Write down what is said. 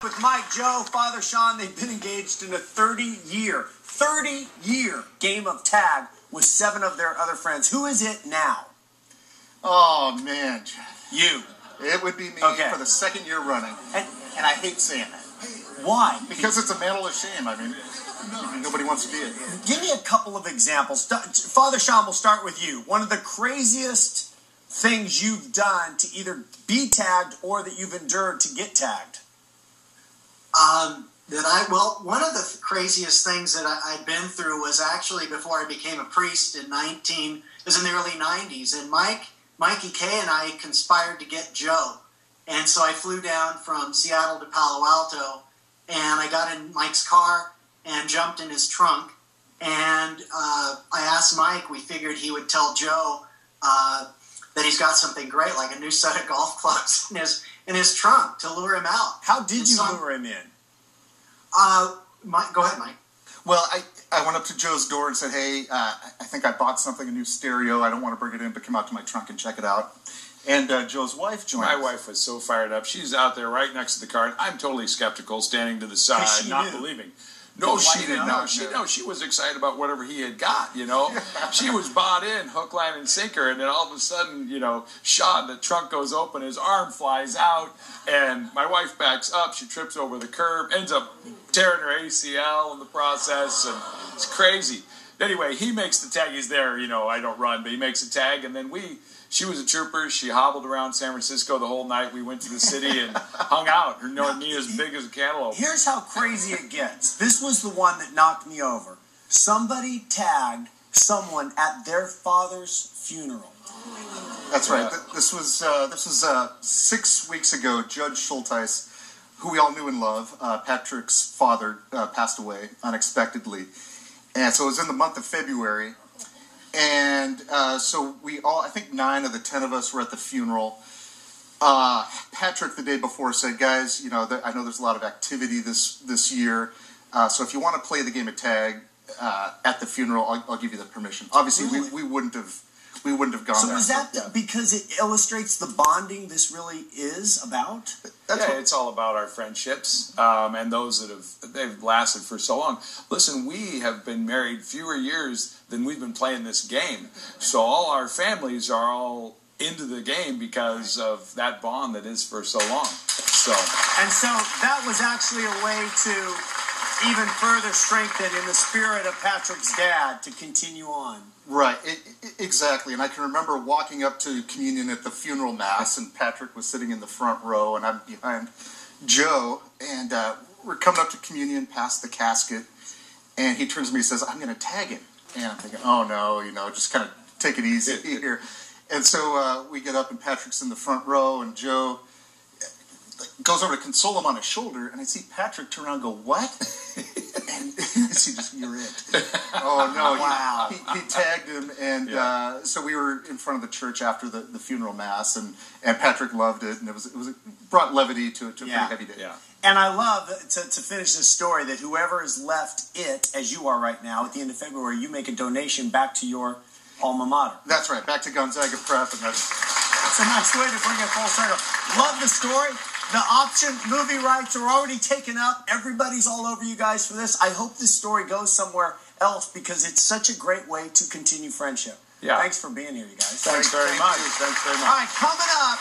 With Mike, Joe, Father Sean, they've been engaged in a 30-year game of tag with 7 of their other friends. Who is it now? Oh, man. You. It would be me for the 2nd year running. And I hate saying that. Why? Because it's a mantle of shame. I mean, nobody wants to be it. Give me a couple of examples. Father Sean, we'll start with you. One of the craziest things you've done to either be tagged or that you've endured to get tagged. One of the craziest things that I'd been through was actually before I became a priest it was in the early 90s. And Mikey K and I conspired to get Joe. And so I flew down from Seattle to Palo Alto, and I got in Mike's car and jumped in his trunk. And I asked Mike, we figured he would tell Joe that he's got something great, like a new set of golf clubs in his trunk to lure him out. How did you lure him in? Go ahead, Mike. Well, I went up to Joe's door and said, hey, I think I bought something, a new stereo. I don't want to bring it in, but come out to my trunk and check it out. And Joe's wife joined us. My wife was so fired up. She's out there right next to the car. I'm totally skeptical, standing to the side, not believing. No, she didn't know. She was excited about whatever he had got, you know. She was bought in, hook, line, and sinker, and then all of a sudden, you know, Sean, the trunk goes open, his arm flies out, and my wife backs up. She trips over the curb, ends up tearing her ACL in the process, and it's crazy. Anyway, he makes the tag. He's there, you know, I don't run, but he makes a tag, and then she was a trooper. She hobbled around San Francisco the whole night. We went to the city and hung out. Her knee as big as a cantaloupe. Here's how crazy it gets. This was the one that knocked me over. Somebody tagged someone at their father's funeral. That's right. This was 6 weeks ago. Judge Schulteis, who we all knew and love, Patrick's father, passed away unexpectedly. And so it was in the month of February. And so we all, I think 9 of the 10 of us were at the funeral. Patrick, the day before, said, guys, you know, I know there's a lot of activity this year. So if you want to play the game of tag at the funeral, I'll give you the permission. Obviously, really? we wouldn't have gone. So was that because it illustrates the bonding this really is about? It's all about our friendships and those that they've lasted for so long. Listen, we have been married fewer years than we've been playing this game. So all our families are all into the game because of that bond that is for so long. So that was actually a way to even further strengthen in the spirit of Patrick's dad to continue on. Right, exactly. And I can remember walking up to communion at the funeral mass, and Patrick was sitting in the front row, and I'm behind Joe, and we're coming up to communion past the casket, and he turns to me and says, I'm going to tag him. And I'm thinking, oh no, you know, just kind of take it easy here. And so we get up, and Patrick's in the front row, and Joe goes over to console him on his shoulder, and I see Patrick turn around and go, what? And he just, you're it. Oh, no. Wow. He tagged him, and so we were in front of the church after the funeral mass, and Patrick loved it, and it brought levity to a pretty heavy day. Yeah. And I love, to finish this story, that whoever is left as you are right now, at the end of February, you make a donation back to your alma mater. That's right, back to Gonzaga Prep, and that's a nice way to bring it full circle. Love the story. The option movie rights are already taken up. Everybody's all over you guys for this. I hope this story goes somewhere else because it's such a great way to continue friendship. Yeah. Thanks for being here, you guys. Thanks very much. Thanks very much. All right, coming up.